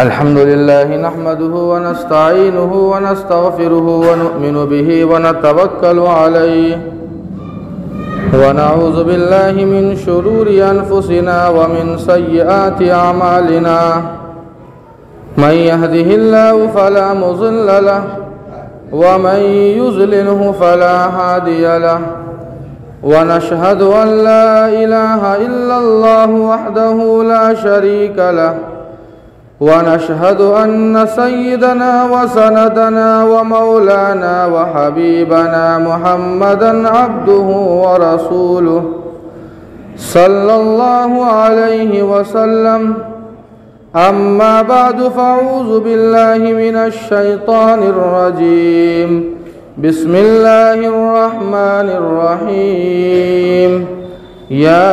अल्हम्दुलिल्लाह नहमदुहु व नस्तईनुहु व नस्तगफिरुहु व नु'मिनु बिही व नतवक्कलु अलैहि व नऊज़ु बिल्लाहि मिन शुरूरि अनफुसिना व मिन सय्यिआति अमालिना मन यहदिहिल्लाहु फला मुज़िल्ल लहु व मन युज़लिलहु फला हादिय लहु व नशहदु अन ला इलाहा इल्लल्लाहु वहदहु ला शरीक लहु व नशहदु अन्न सय्यिदना व सनदना व मौलाना व हबीबना मुहम्मदन अब्दुहु व रसूलुहु सल्लल्लाहु अलैहि वसल्लम। अम्मा बादु फ़अऊज़ु बिल्लाहि मिनश शैतानिर रजीम। बिस्मिल्लाहिर रहमानिर रहीम। या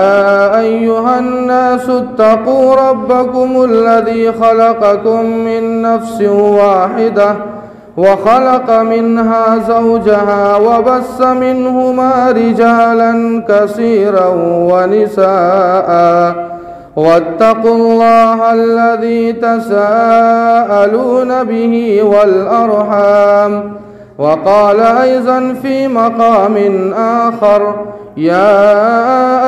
अय्युहन्नासु इत्तक़ू रब्बकुमुल्लज़ी ख़लक़कुम मिन नफ़्सिन वाहिदह व ख़लक़ मिन्हा ज़ौजहा व बस्स मिन्हुमा रिजालन कसीरन व निसाअ वत्तक़ुल्लाह अल्लज़ी तसाअलून बिही वल अर्हाम। वक़ाल अयज़न फ़ी मक़ामिन आख़र या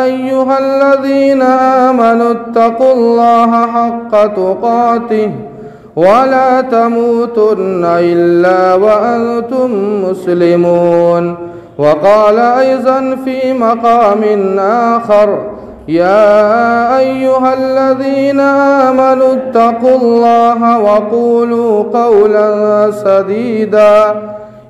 अय्युहल्लज़ीना आमनु इत्तक़ुल्लाह हक़्क़ तुक़ातिह वला तमूतुन्न इल्ला व अंतुम मुस्लिमून। वक़ाल अयज़न फ़ी मक़ामिन आख़र या अय्युहल्लज़ीना आमनु इत्तक़ुल्लाह वक़ूलू क़ौलन सदीदा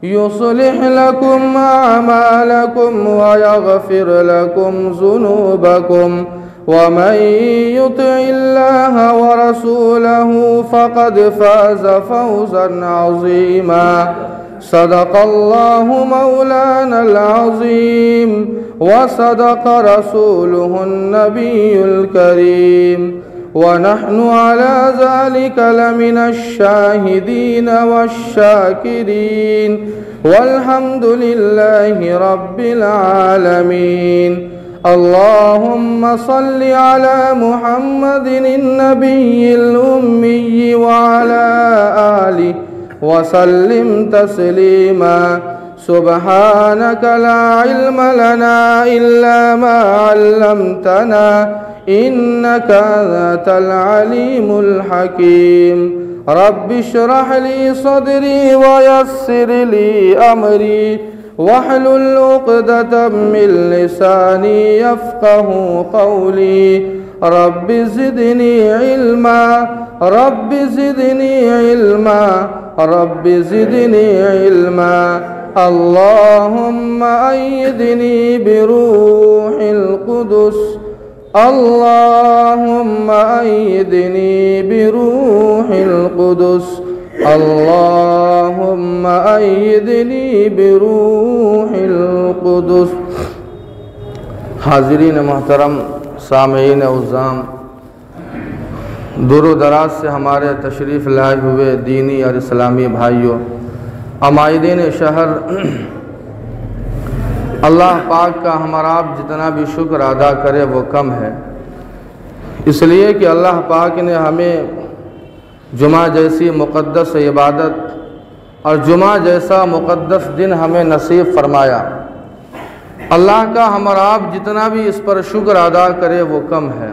युस्लिह लकुम अअमालकुम व यग़फ़िर लकुम ज़ुनूबकुम व मन युतिइल्लाह व रसूलहु फ़क़द फ़ाज़ फ़ौज़न अज़ीमा। सदक़ल्लाहु मौलानल अज़ीम व सदक़ रसूलुहुन नबियुल करीम व नहनु अला ज़ालिका लमिनश शाहिदीन वश्शाकिरीन वल्हम्दुलिल्लाहि रब्बिल आलमीन। अल्लाहुम्मा सल्लि अला मुहम्मदिन नबिय्यिल उम्मी व अला आलिहि वसल्लिम तस्लीमा। सुब्हानक ला इल्म लना इल्ला मा अल्लमतना इन्नका अंतल अलीमुल हकीम। रब्बि श्रह ली सदरी व यस्सिर ली अमरी वहलुल उक़दतम मिन लिसानी यफ़क़हू क़ौली। Rabbi ज़िदनी इल्मा rabbi ज़िदनी इल्मा rabbi ज़िदनी इल्मा। अल्लाहुम्मा अय्यिदनी बिरूहिल क़ुदुस अल्लाहुम्मा अय्यिदनी बिरूहिल क़ुदुस अल्लाहुम्मा अय्यिदनी बिरूहिल क़ुदुस। हाज़िरीन मोहतरम, सामईन उज़्ज़ाम, दूर दराज से हमारे तशरीफ़ लाए हुए दीनी और इस्लामी भाइयों, अमायदीन शहर, अल्लाह पाक का हमारा आप जितना भी शुक्र अदा करे वो कम है, इसलिए कि अल्लाह पाक ने हमें जुमा जैसी मुक़द्दस इबादत और जुमा जैसा मुक़द्दस दिन हमें नसीब फरमाया। अल्लाह का हमारा आप जितना भी इस पर शुक्र अदा करे वो कम है।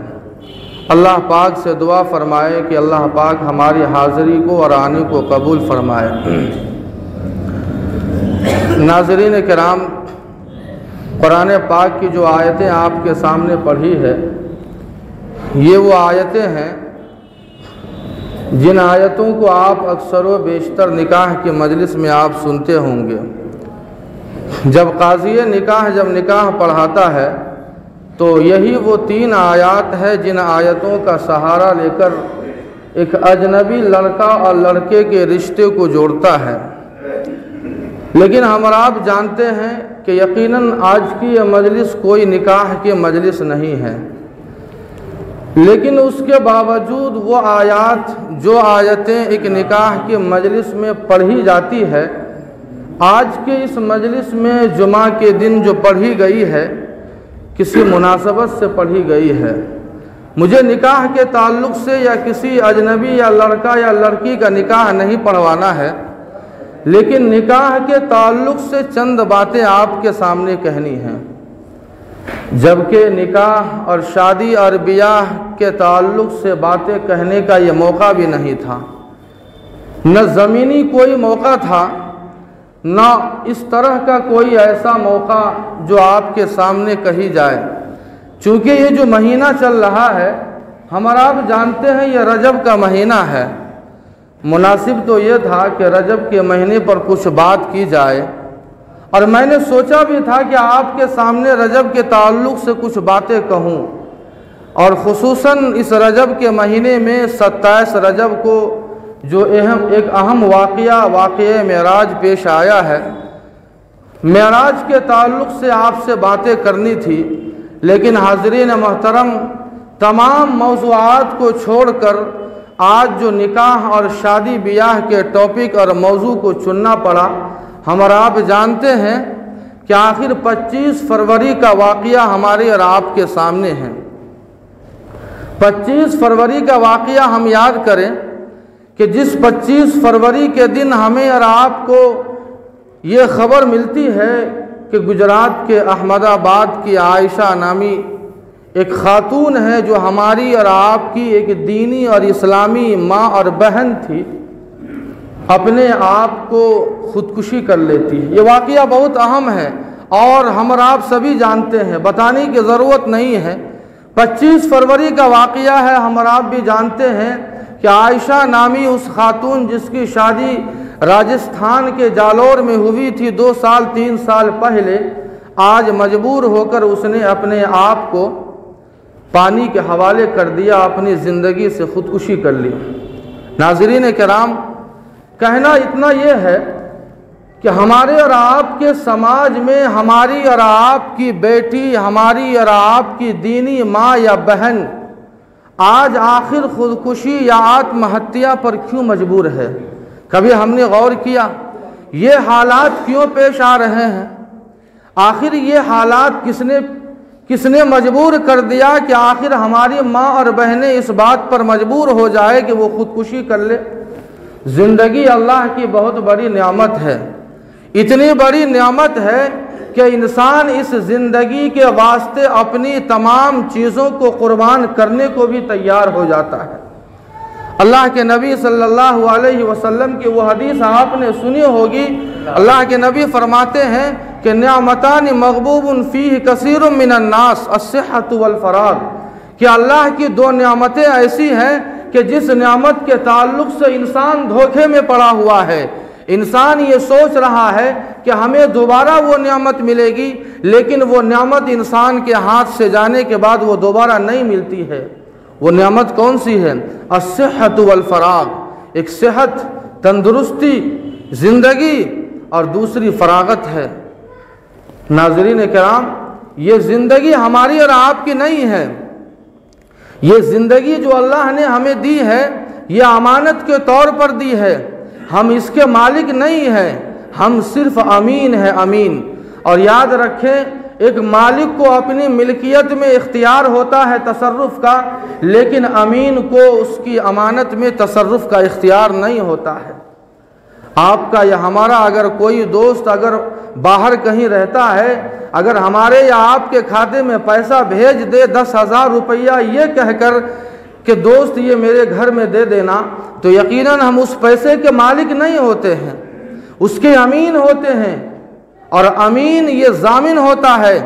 अल्लाह पाक से दुआ फरमाए कि अल्लाह पाक हमारी हाज़िरी को और आने को कबूल फरमाए। नाज़रीन किराम, कुरान पाक की जो आयतें आपके सामने पढ़ी है, ये वो आयतें हैं जिन आयतों को आप अक्सर व बेशतर निकाह की मजलिस में आप सुनते होंगे। जब काज़ी निकाह जब निकाह पढ़ाता है तो यही वो 3 आयत है जिन आयतों का सहारा लेकर एक अजनबी लड़का और लड़के के रिश्ते को जोड़ता है। लेकिन हम आप जानते हैं कि यकीनन आज की यह मजलिस कोई निकाह की मजलिस नहीं है, लेकिन उसके बावजूद वो आयत जो आयतें एक निकाह की मजलिस में पढ़ी जाती है, आज के इस मजलिस में जुमा के दिन जो पढ़ी गई है, किसी मुनासबत से पढ़ी गई है। मुझे निकाह के ताल्लुक़ से या किसी अजनबी या लड़का या लड़की का निकाह नहीं पढ़वाना है, लेकिन निकाह के ताल्लुक़ से चंद बातें आपके सामने कहनी हैं। जबकि निकाह और शादी और ब्याह के ताल्लुक़ से बातें कहने का ये मौका भी नहीं था, न ज़मीनी कोई मौका था, न इस तरह का कोई ऐसा मौका जो आपके सामने कही जाए। चूँकि ये जो महीना चल रहा है, हमारा आप जानते हैं ये रजब का महीना है। मुनासिब तो ये था कि रजब के महीने पर कुछ बात की जाए, और मैंने सोचा भी था कि आपके सामने रजब के ताल्लुक़ से कुछ बातें कहूँ, और ख़ुसूसन इस रजब के महीने में 27 रजब को जो एक अहम वाक़या मेराज पेश आया है। मेराज के ताल्लुक़ से आपसे बातें करनी थी, लेकिन हाज़रीन मोहतरम, तमाम मौज़ूआत को छोड़कर आज जो निकाह और शादी ब्याह के टॉपिक और मौजू को चुनना पड़ा। हम और आप जानते हैं कि आखिर 25 फरवरी का वाक़या हमारे और आपके सामने है। 25 फरवरी का वाक़या हम याद करें कि जिस 25 फरवरी के दिन हमें और आपको ये ख़बर मिलती है कि गुजरात के अहमदाबाद की आयशा नामी एक ख़ातून है जो हमारी और आपकी एक दीनी और इस्लामी माँ और बहन थी, अपने आप को ख़ुदकुशी कर लेती है। ये वाक़या बहुत अहम है और हम और आप सभी जानते हैं, बताने की ज़रूरत नहीं है। 25 फरवरी का वाक़या है। हम और आप भी जानते हैं कि आयशा नामी उस खातून जिसकी शादी राजस्थान के जालौर में हुई थी 2 साल 3 साल पहले, आज मजबूर होकर उसने अपने आप को पानी के हवाले कर दिया, अपनी ज़िंदगी से ख़ुदकुशी कर ली। नाज़रीन किराम, कहना इतना ये है कि हमारे और आपके समाज में हमारी और आपकी बेटी, हमारी और आपकी दीनी माँ या बहन आज आखिर ख़ुदकुशी या आत्महत्या पर क्यों मजबूर है? कभी हमने गौर किया ये हालात क्यों पेश आ रहे हैं? आखिर ये हालात किसने मजबूर कर दिया कि आखिर हमारी माँ और बहनें इस बात पर मजबूर हो जाए कि वो ख़ुदकुशी कर ले? ज़िंदगी अल्लाह की बहुत बड़ी नेमत है। इतनी बड़ी नेमत है कि इंसान इस ज़िंदगी के वास्ते अपनी तमाम चीज़ों को कुर्बान करने को भी तैयार हो जाता है। अल्लाह के नबी सल्लल्लाहु अलैहि वसल्लम की वो हदीस आपने सुनी होगी। अल्लाह के नबी फरमाते हैं कि निअमतानि मग़बूबुन फ़ीह कसीरुम मिनन नास अस्सिहतु वल फ़राग़, कि अल्लाह की 2 नियामतें ऐसी हैं कि जिस नियामत के ताल्लुक़ से इंसान धोखे में पड़ा हुआ है। इंसान ये सोच रहा है कि हमें दोबारा वो नियामत मिलेगी, लेकिन वो नियामत इंसान के हाथ से जाने के बाद वो दोबारा नहीं मिलती है। वो नियामत कौन सी है? अस्सिहतु वल फ़राग़, एक सेहत, तंदुरुस्ती, ज़िंदगी, और दूसरी फ़रागत है। नाज़रीन किराम, ये ज़िंदगी हमारी और आपकी नहीं है। ये ज़िंदगी जो अल्लाह ने हमें दी है, ये अमानत के तौर पर दी है। हम इसके मालिक नहीं हैं, हम सिर्फ अमीन हैं, अमीन। और याद रखें, एक मालिक को अपनी मिल्कियत में इख्तियार होता है तसर्रुफ़ का, लेकिन अमीन को उसकी अमानत में तसर्रुफ़ का इख्तियार नहीं होता है। आपका या हमारा अगर कोई दोस्त अगर बाहर कहीं रहता है, अगर हमारे या आपके खाते में पैसा भेज दे 10,000 रुपया ये कहकर कि दोस्त ये मेरे घर में दे देना, तो यकीनन हम उस पैसे के मालिक नहीं होते हैं, उसके अमीन होते हैं। और अमीन ये ज़ामिन होता है,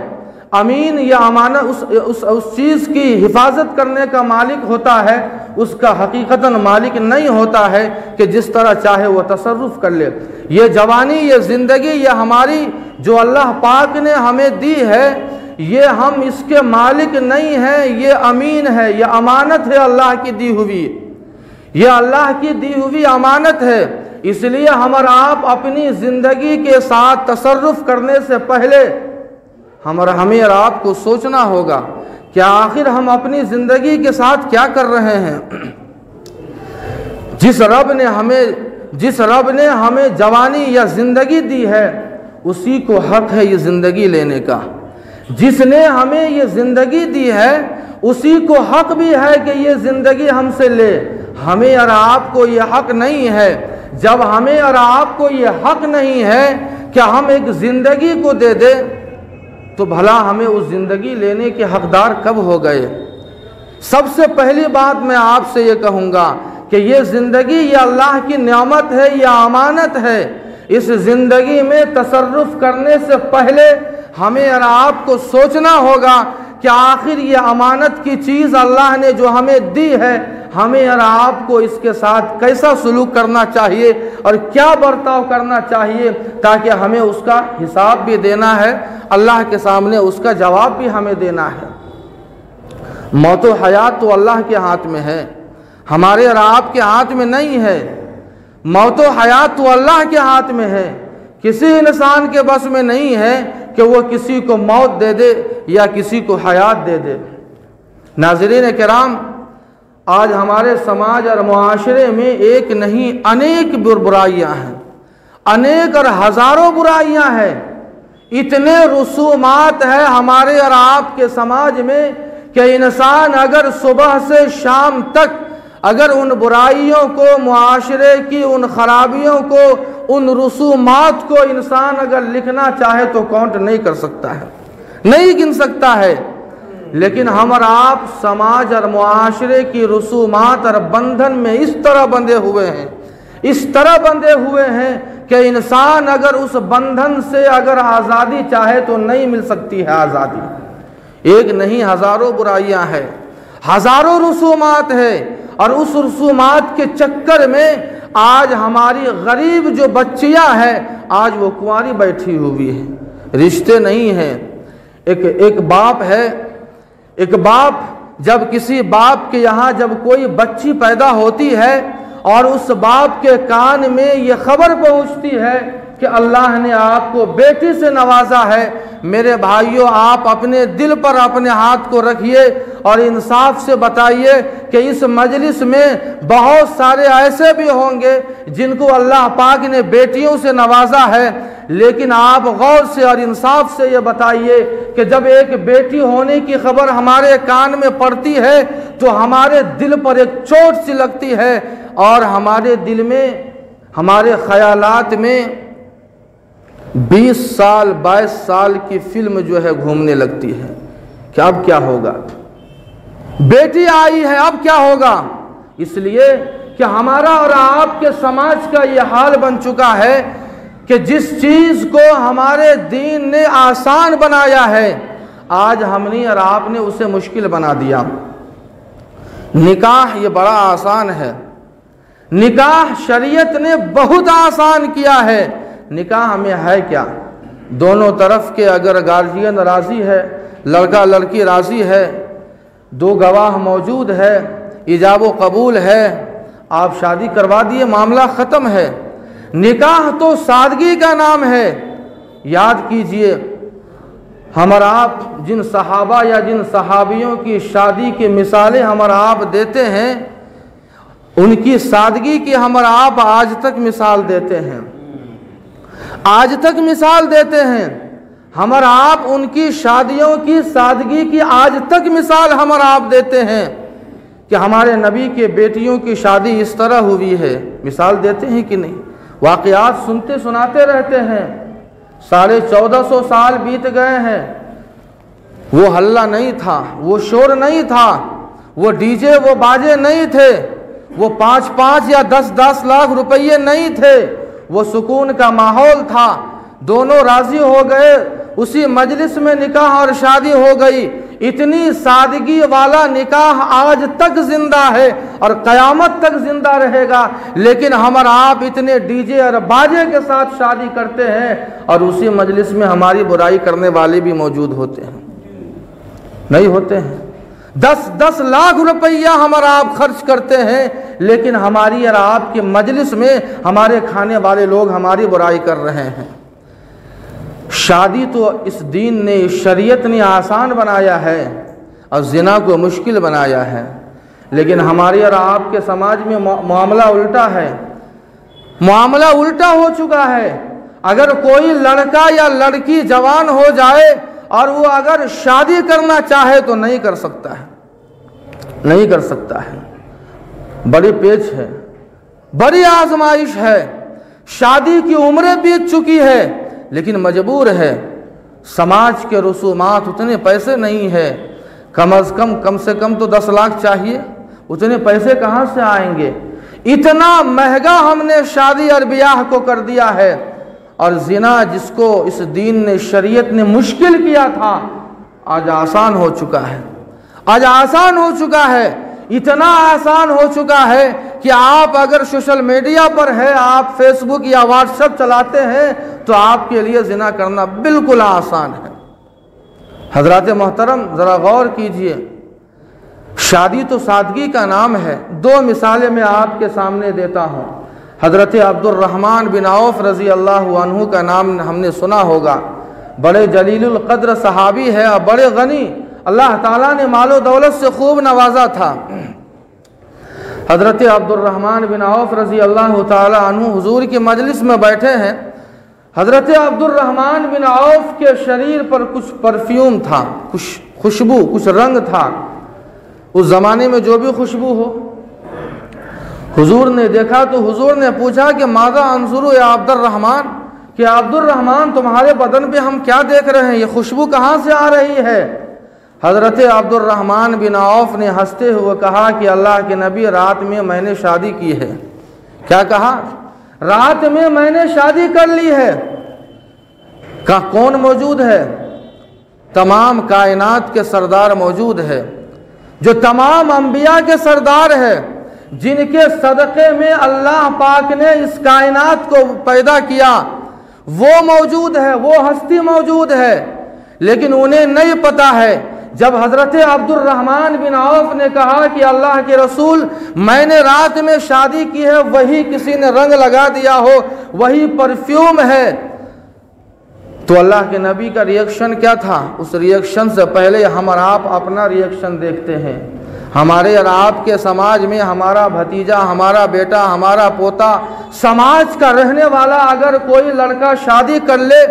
अमीन या अमानत उस चीज़ की हिफाजत करने का मालिक होता है, उसका हकीकतन मालिक नहीं होता है कि जिस तरह चाहे वो तसर्रुफ़ कर ले। ये जवानी, ये ज़िंदगी, ये हमारी जो अल्लाह पाक ने हमें दी है, ये हम इसके मालिक नहीं हैं, ये अमीन है, ये अमानत है अल्लाह की दी हुई, ये अल्लाह की दी हुई अमानत है। इसलिए हम और आप अपनी ज़िंदगी के साथ तसर्रुफ़ करने से पहले हमें और आपको सोचना होगा कि आखिर हम अपनी ज़िंदगी के साथ क्या कर रहे हैं। जिस रब ने हमें जवानी या ज़िंदगी दी है, उसी को हक़ है ये ज़िंदगी लेने का। जिसने हमें ये ज़िंदगी दी है उसी को हक भी है कि ये ज़िंदगी हमसे ले। हमें और आपको ये हक नहीं है। जब हमें और आपको ये हक नहीं है कि हम एक ज़िंदगी को दे दे, तो भला हमें उस ज़िंदगी लेने के हकदार कब हो गए? सबसे पहली बात मैं आपसे ये कहूँगा कि ये ज़िंदगी ये अल्लाह की नेमत है, ये अमानत है। इस ज़िंदगी में तसर्रुफ़ करने से पहले हमें और आपको सोचना होगा कि आखिर ये अमानत की चीज़ अल्लाह ने जो हमें दी है, हमें और आपको इसके साथ कैसा सलूक करना चाहिए और क्या बर्ताव करना चाहिए, ताकि हमें उसका हिसाब भी देना है, अल्लाह के सामने उसका जवाब भी हमें देना है। मौत व हयात तो अल्लाह के हाथ में है, हमारे और आपके हाथ में नहीं है। मौत व हयात तो अल्लाह के हाथ में है। किसी इंसान के बस में नहीं है कि वो किसी को मौत दे दे या किसी को हयात दे दे। नाज़रीन किराम, आज हमारे समाज और मुआशरे में एक नहीं अनेक बुराइयां हैं, अनेक और हज़ारों बुराइयां हैं। इतने रसूमात है हमारे और आपके समाज में कि इंसान अगर सुबह से शाम तक अगर उन बुराइयों को, मुआशरे की उन खराबियों को, उन रसूमात को इंसान अगर लिखना चाहे तो काउंट नहीं कर सकता है, नहीं गिन सकता है। लेकिन हम और आप समाज और मुआशरे की रसूमात और बंधन में इस तरह बंधे हुए हैं, इस तरह बंधे हुए हैं कि इंसान अगर उस बंधन से अगर आज़ादी चाहे तो नहीं मिल सकती है आज़ादी। एक नहीं हज़ारों बुराइयां हैं, हज़ारों रसूमात है, और उस रसूमात के चक्कर में आज हमारी गरीब जो बच्चियां हैं आज वो कुंवारी बैठी हुई है, रिश्ते नहीं हैं। एक बाप है, एक बाप जब किसी बाप के यहाँ जब कोई बच्ची पैदा होती है और उस बाप के कान में ये खबर पहुँचती है कि अल्लाह ने आपको बेटी से नवाजा है, मेरे भाइयों आप अपने दिल पर अपने हाथ को रखिए और इंसाफ से बताइए कि इस मजलिस में बहुत सारे ऐसे भी होंगे जिनको अल्लाह पाक ने बेटियों से नवाजा है, लेकिन आप गौर से और इंसाफ से ये बताइए कि जब एक बेटी होने की खबर हमारे कान में पड़ती है तो हमारे दिल पर एक चोट सी लगती है और हमारे दिल में, हमारे ख्यालात में 20 साल 22 साल की फिल्म जो है घूमने लगती है कि अब क्या होगा, बेटी आई है अब क्या होगा। इसलिए कि हमारा और आपके समाज का ये हाल बन चुका है कि जिस चीज़ को हमारे दीन ने आसान बनाया है आज हमने और आपने उसे मुश्किल बना दिया। निकाह ये बड़ा आसान है, निकाह शरीयत ने बहुत आसान किया है। निकाह में है क्या, दोनों तरफ के अगर गार्जियन राज़ी है, लड़का लड़की राज़ी है, 2 गवाह मौजूद है, इजाब व कबूल है, आप शादी करवा दिए, मामला ख़त्म है। निकाह तो सादगी का नाम है। याद कीजिए हम और आप जिन सहाबा या जिन सहाबियों की शादी की मिसालें हम और आप देते हैं, उनकी सादगी की हम और आप आज तक मिसाल देते हैं, आज तक मिसाल देते हैं। हम और आप उनकी शादियों की सादगी की आज तक मिसाल हम और आप देते हैं कि हमारे नबी के बेटियों की शादी इस तरह हुई है, मिसाल देते हैं कि नहीं। वाक़यात सुनते सुनाते रहते हैं। 1450 साल बीत गए हैं, वो हल्ला नहीं था, वो शोर नहीं था, वो डीजे वो बाजे नहीं थे, वो 5-5 या 10-10 लाख रुपये नहीं थे, वो सुकून का माहौल था। दोनों राज़ी हो गए, उसी मजलिस में निकाह और शादी हो गई। इतनी सादगी वाला निकाह आज तक जिंदा है और क़यामत तक जिंदा रहेगा। लेकिन हम और आप इतने डीजे और बाजे के साथ शादी करते हैं और उसी मजलिस में हमारी बुराई करने वाले भी मौजूद होते हैं, नहीं होते हैं। 10-10 लाख रुपया हम और आप खर्च करते हैं, लेकिन हमारी और आपके मजलिस में हमारे खाने वाले लोग हमारी बुराई कर रहे हैं। शादी तो इस दीन ने, शरीयत ने आसान बनाया है और ज़िना को मुश्किल बनाया है, लेकिन हमारे और आपके समाज में मामला उल्टा है। मामला उल्टा हो चुका है। अगर कोई लड़का या लड़की जवान हो जाए और वो अगर शादी करना चाहे तो नहीं कर सकता है, नहीं कर सकता है। बड़ी पेच है, बड़ी आजमाइश है। शादी की उम्रें बीत चुकी है लेकिन मजबूर है। समाज के रसूमात, उतने पैसे नहीं है, कम से कम तो 10 लाख चाहिए। उतने पैसे कहाँ से आएंगे? इतना महंगा हमने शादी और ब्याह को कर दिया है। और जिना जिसको इस दीन ने, शरीयत ने मुश्किल किया था, आज आसान हो चुका है। आज आसान हो चुका है, इतना आसान हो चुका है कि आप अगर सोशल मीडिया पर है, आप फेसबुक या व्हाट्सएप चलाते हैं तो आपके लिए जिना करना बिल्कुल आसान है। हजरात मोहतरम, ज़रा गौर कीजिए, शादी तो सादगी का नाम है। 2 मिसालें मैं आपके सामने देता हूँ। हजरत अब्दुर्रहमान बिन औफ रज़ी अल्लाह अन्हु का नाम हमने सुना होगा। बड़े जलीलुल क़द्र सहाबी है और बड़े गनी, अल्लाह ताला ने मालो दौलत से खूब नवाजा था। हजरत अब्दुर्रहमान बिन औफ रज़ी अल्लाह ताला अन्हु हुजूर की मजलिस में बैठे हैं। हजरत अब्दुर्रहमान बिन औफ के शरीर पर कुछ परफ्यूम था, कुछ खुशबू, कुछ रंग था। उस ज़माने में जो भी खुशबू हो, हुजूर ने देखा तो हुजूर ने पूछा कि माज़ा अंजुरु या अब्दुर्रहमान, कि अब्दुर्रहमान तुम्हारे बदन पे हम क्या देख रहे हैं, ये खुशबू कहाँ से आ रही है? हज़रत अब्दुर्रहमान बिन औफ ने हंसते हुए कहा कि अल्लाह के नबी, रात में मैंने शादी की है। क्या कहा? रात में मैंने शादी कर ली है। कौन मौजूद है? तमाम कायनात के सरदार मौजूद है, जो तमाम अंबिया के सरदार है, जिनके सदक़े में अल्लाह पाक ने इस कायनात को पैदा किया, वो मौजूद है, वो हस्ती मौजूद है। लेकिन उन्हें नहीं पता है, जब हज़रत अब्दुर्रहमान बिन औफ ने कहा कि अल्लाह के रसूल, मैंने रात में शादी की है, वही किसी ने रंग लगा दिया हो, वही परफ्यूम है, तो अल्लाह के नबी का रिएक्शन क्या था? उस रिएक्शन से पहले हम और आप अपना रिएक्शन देखते हैं। हमारे और आपके समाज में हमारा भतीजा, हमारा बेटा, हमारा पोता, समाज का रहने वाला अगर कोई लड़का शादी कर ले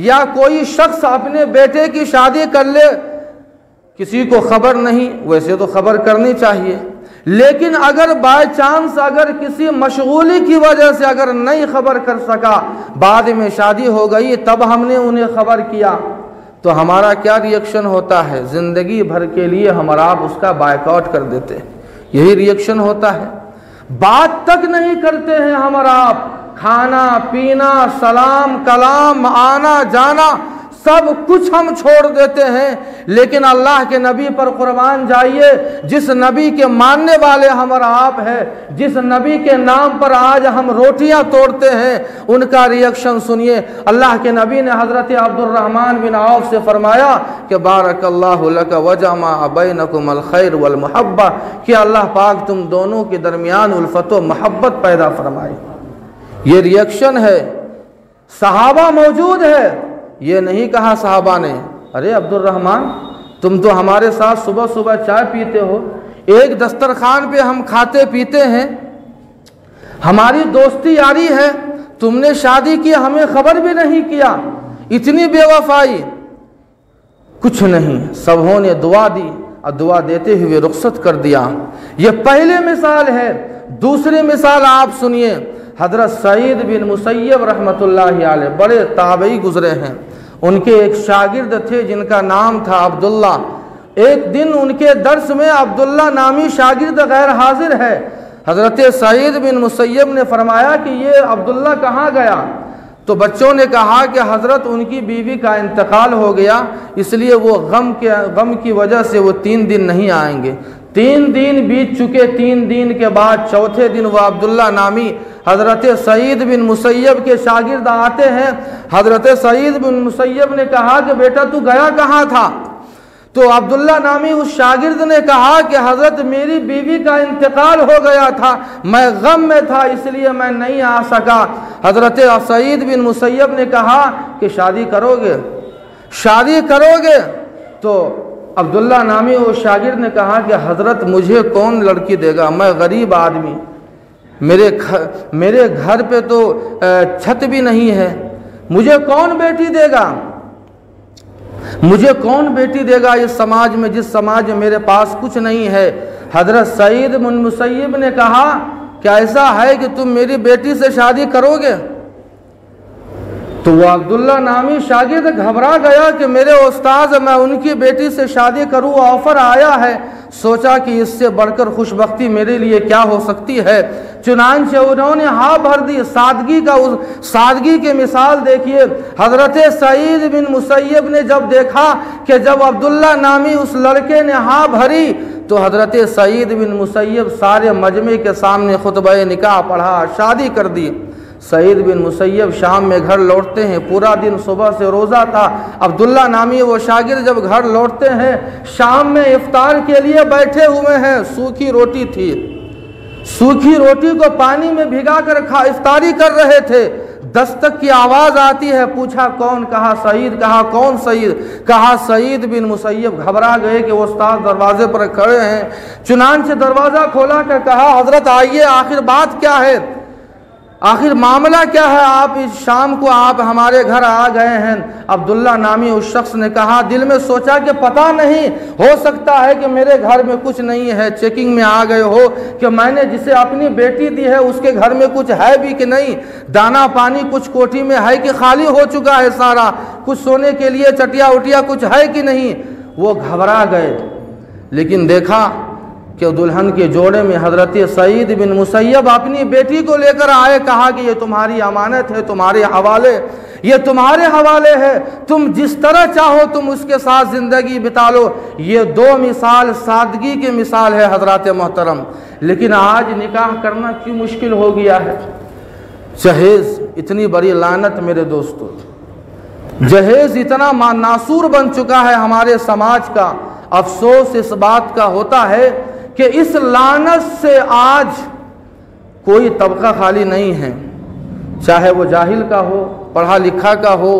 या कोई शख्स अपने बेटे की शादी कर ले, किसी को खबर नहीं, वैसे तो खबर करनी चाहिए, लेकिन अगर बाय चांस अगर किसी मशगूली की वजह से अगर नहीं खबर कर सका, बाद में शादी हो गई, तब हमने उन्हें खबर किया, तो हमारा क्या रिएक्शन होता है? ज़िंदगी भर के लिए हम और आप उसका बायकॉट कर देते हैं। यही रिएक्शन होता है। बात तक नहीं करते हैं हम और आप, खाना पीना, सलाम कलाम, आना जाना, सब कुछ हम छोड़ देते हैं। लेकिन अल्लाह के नबी पर कुर्बान जाइए, जिस नबी के मानने वाले हम और आप हैं, जिस नबी के नाम पर आज हम रोटियां तोड़ते हैं, उनका रिएक्शन सुनिए। अल्लाह के नबी ने हज़रत अब्दुर्रहमान बिन औफ से फरमाया कि बारकल्लाहु लक वजमा बैनकुम अल खैर वल मुहब्बा, कि अल्लाह पाक तुम दोनों के दरमियान उल्फत व मोहब्बत पैदा फरमाए। ये रिएक्शन है। सहाबा मौजूद है, ये नहीं कहा साहबा ने, अरे अब्दुर्रहमान, तुम तो हमारे साथ सुबह सुबह चाय पीते हो, एक दस्तरखान पे हम खाते पीते हैं, हमारी दोस्ती यारी है, तुमने शादी की, हमें खबर भी नहीं किया, इतनी बेवफाई। कुछ नहीं, सबों ने दुआ दी और दुआ देते हुए रुखसत कर दिया। ये पहले मिसाल है। दूसरी मिसाल आप सुनिए। हज़रत सईद बिन मुसय्यब रहमतुल्लाहि अलैह बड़े ताबई गुजरे हैं। उनके एक शागिर्द थे जिनका नाम था अब्दुल्ला। एक दिन उनके दर्स में अब्दुल्ला नामी शागिर्द गैर हाजिर है। हज़रत सईद बिन मुसय्यब ने फरमाया कि ये अब्दुल्ला कहाँ गया? तो बच्चों ने कहा कि हज़रत उनकी बीवी का इंतकाल हो गया, इसलिए वो गम की वजह से वो 3 दिन नहीं आएंगे। 3 दिन बीत चुके। 3 दिन के बाद चौथे दिन वह अब्दुल्ला नामी हज़रत सईद बिन मुसय्यब के शागिर्द आते हैं। हज़रत सईद बिन मुसय्यब ने कहा कि बेटा तू गया कहाँ था? तो अब्दुल्ला नामी उस शागिर्द ने कहा कि हज़रत मेरी बीवी का इंतकाल हो गया था, मैं गम में था, इसलिए मैं नहीं आ सका। हज़रत सईद बिन मुसय्यब ने कहा कि शादी करोगे? शादी करोगे? तो अब्दुल्ला नामी उस शागिर्द ने कहा कि हज़रत मुझे कौन लड़की देगा, मैं गरीब आदमी, मेरे घर पे तो छत भी नहीं है, मुझे कौन बेटी देगा? मुझे कौन बेटी देगा इस समाज में, जिस समाज में मेरे पास कुछ नहीं है। हजरत सईद बिन मुसय्यब ने कहा क्या ऐसा है कि तुम मेरी बेटी से शादी करोगे? तो वो अब्दुल्ला नामी शागिर्द घबरा गया कि मेरे उस्ताद मैं उनकी बेटी से शादी करूँ, ऑफर आया है। सोचा कि इससे बढ़कर खुशबख्ती मेरे लिए क्या हो सकती है। चुनांचे उन्होंने हाँ भर दी। सादगी की मिसाल देखिए। हजरत सईद बिन मुसय्यब ने जब देखा कि जब अब्दुल्ला नामी उस लड़के ने हाँ भरी तो हजरत सईद बिन मुसय्यब सारे मजमे के सामने खुतबा निकाह पढ़ा, शादी कर दी। सईद बिन मुसय्यब शाम में घर लौटते हैं। पूरा दिन सुबह से रोज़ा था। अब्दुल्ला नामी वो शागिर्द जब घर लौटते हैं, शाम में इफ्तार के लिए बैठे हुए हैं। सूखी रोटी थी, सूखी रोटी को पानी में भिगा कर इफ्तारी कर रहे थे। दस्तक की आवाज़ आती है। पूछा कौन? कहा सईद। कहा कौन सईद? कहा सईद बिन मुसय्यब। घबरा गए कि वो उस्ताद दरवाजे पर खड़े हैं। चुनांचे दरवाज़ा खोला कर कहा हजरत आइए, आखिर बात क्या है, आखिर मामला क्या है, आप इस शाम को आप हमारे घर आ गए हैं। अब्दुल्ला नामी उस शख्स ने कहा दिल में सोचा कि पता नहीं, हो सकता है कि मेरे घर में कुछ नहीं है, चेकिंग में आ गए हो कि मैंने जिसे अपनी बेटी दी है उसके घर में कुछ है भी कि नहीं, दाना पानी कुछ कोठी में है कि खाली हो चुका है सारा, कुछ सोने के लिए चटिया उटिया कुछ है कि नहीं। वो घबरा गए। लेकिन देखा कि दुल्हन के जोड़े में हजरत सईद बिन मुसय्यब अपनी बेटी को लेकर आए। कहा कि ये तुम्हारी अमानत है, तुम्हारे हवाले, ये तुम्हारे हवाले है, तुम जिस तरह चाहो तुम उसके साथ ज़िंदगी बिता लो। ये दो मिसाल सादगी की मिसाल है हजरत मोहतरम। लेकिन आज निकाह करना क्यों मुश्किल हो गया है। जहेज़ इतनी बड़ी लानत मेरे दोस्तों, जहेज़ इतना नासूर बन चुका है हमारे समाज का। अफसोस इस बात का होता है कि इस लानत से आज कोई तबका खाली नहीं है, चाहे वो जाहिल का हो, पढ़ा लिखा का हो,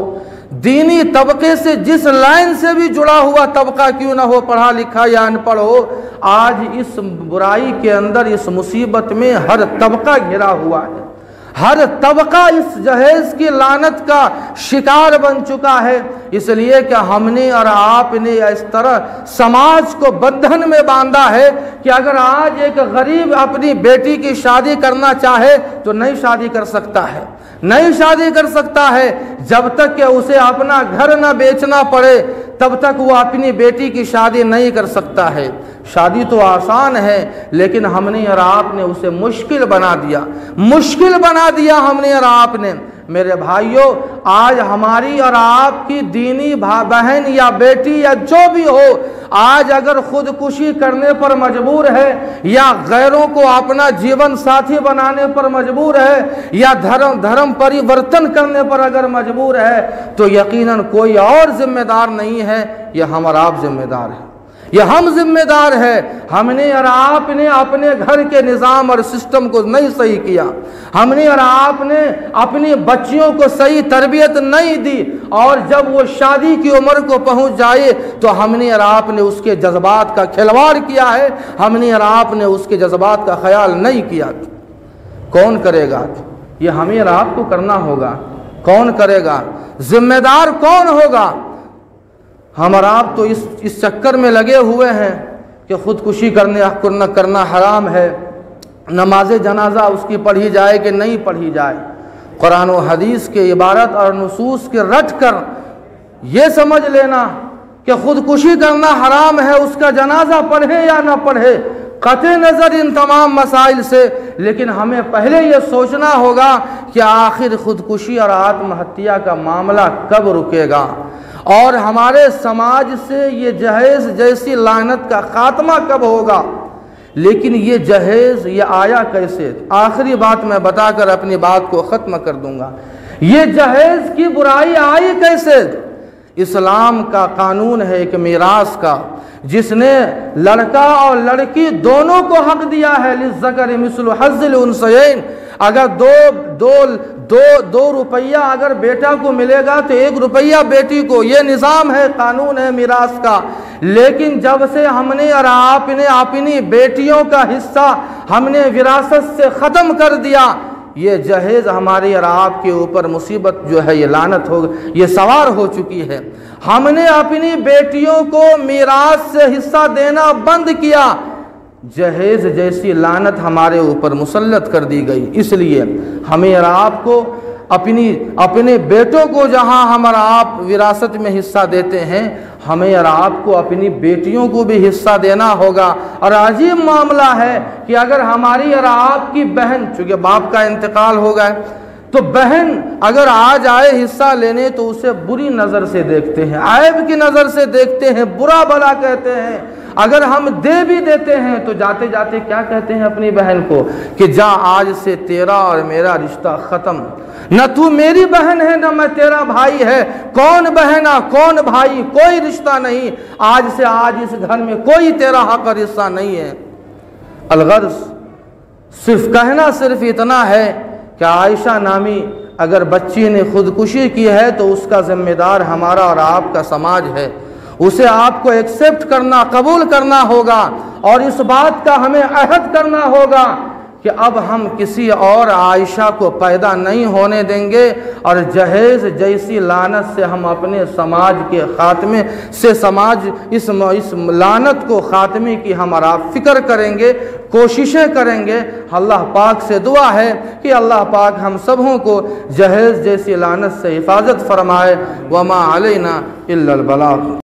दीनी तबके से जिस लाइन से भी जुड़ा हुआ तबका क्यों ना हो, पढ़ा लिखा या अनपढ़ हो, आज इस बुराई के अंदर, इस मुसीबत में हर तबका घिरा हुआ है। हर तबका इस जहेज़ की लानत का शिकार बन चुका है। इसलिए कि हमने और आपने इस तरह समाज को बंधन में बांधा है कि अगर आज एक गरीब अपनी बेटी की शादी करना चाहे तो नहीं शादी कर सकता है, नहीं शादी कर सकता है। जब तक कि उसे अपना घर न बेचना पड़े तब तक वो अपनी बेटी की शादी नहीं कर सकता है। शादी तो आसान है, लेकिन हमने और आपने उसे मुश्किल बना दिया, मुश्किल बना दिया हमने और आपने। मेरे भाइयों, आज हमारी और आपकी दीनी बहन या बेटी या जो भी हो, आज अगर खुदकुशी करने पर मजबूर है या गैरों को अपना जीवन साथी बनाने पर मजबूर है या धर्म परिवर्तन करने पर अगर मजबूर है तो यकीनन कोई और जिम्मेदार नहीं है, यह हम और आप जिम्मेदार हैं, यह हम जिम्मेदार है। हमने और आपने अपने घर के निज़ाम और सिस्टम को नहीं सही किया, हमने और आपने अपनी बच्चियों को सही तरबियत नहीं दी, और जब वो शादी की उम्र को पहुंच जाए तो हमने और आपने उसके जज्बात का खिलवाड़ किया है, हमने और आपने उसके जज्बात का ख्याल नहीं किया। कौन करेगा? ये हमें और आपको करना होगा। कौन करेगा? जिम्मेदार कौन होगा? हम और आप तो इस चक्कर में लगे हुए हैं कि ख़ुदकुशी करना हराम है, नमाज जनाजा उसकी पढ़ी जाए कि नहीं पढ़ी जाए। कुरान और हदीस के इबारत और नुसूस के रट कर ये समझ लेना कि ख़ुदकुशी करना हराम है, उसका जनाजा पढ़े या ना पढ़े, कतई नज़र इन तमाम मसाइल से। लेकिन हमें पहले ये सोचना होगा कि आखिर ख़ुदकुशी और आत्महत्या का मामला कब रुकेगा और हमारे समाज से ये जहेज़ जैसी लानत का ख़ात्मा कब होगा। लेकिन ये जहेज़ ये आया कैसे? आखिरी बात मैं बताकर अपनी बात को ख़त्म कर दूंगा। ये जहेज़ की बुराई आई कैसे? इस्लाम का कानून है एक मीरास का, जिसने लड़का और लड़की दोनों को हक दिया है। लिज़्ज़करि मिस्लु हज़्ज़िल उन्सयैन। अगर दो रुपया अगर बेटा को मिलेगा तो 1 रुपया बेटी को, ये निज़ाम है, कानून है मीरास का। लेकिन जब से हमने और आपने अपनी बेटियों का हिस्सा हमने विरासत से ख़त्म कर दिया, ये जहेज़ हमारे और आपके ऊपर मुसीबत जो है, ये लानत हो, ये सवार हो चुकी है। हमने अपनी बेटियों को मीरास से हिस्सा देना बंद किया, जहेज़ जैसी लानत हमारे ऊपर मुसल्लत कर दी गई। इसलिए हमें और आपको अपने बेटों को जहां हम और आप विरासत में हिस्सा देते हैं, हमें और आपको अपनी बेटियों को भी हिस्सा देना होगा। और अजीब मामला है कि अगर हमारी और आपकी बहन, चूँकि बाप का इंतकाल हो गया, तो बहन अगर आ जाए हिस्सा लेने तो उसे बुरी नज़र से देखते हैं, ऐब की नज़र से देखते हैं, बुरा भला कहते हैं। अगर हम दे भी देते हैं तो जाते जाते क्या कहते हैं अपनी बहन को कि जा, आज से तेरा और मेरा रिश्ता ख़त्म, न तू मेरी बहन है न मैं तेरा भाई है, कौन बहना कौन भाई, कोई रिश्ता नहीं, आज से आज इस घर में कोई तेरा हक और हिस्सा नहीं है। अलगर्ज सिर्फ कहना सिर्फ इतना है कि आयशा नामी अगर बच्ची ने खुदकुशी की है तो उसका जिम्मेदार हमारा और आपका समाज है, उसे आपको एक्सेप्ट करना, कबूल करना होगा और इस बात का हमें अहद करना होगा कि अब हम किसी और आयशा को पैदा नहीं होने देंगे और जहेज़ जैसी लानत से हम अपने समाज के ख़ात्मे से, समाज इस लानत को ख़ात्मे की हम और आप फ़िक्र करेंगे, कोशिशें करेंगे। अल्लाह पाक से दुआ है कि अल्लाह पाक हम सबों को जहेज़ जैसी लानत से हिफाजत फरमाए। वमा अलैना इल्लल बलाग।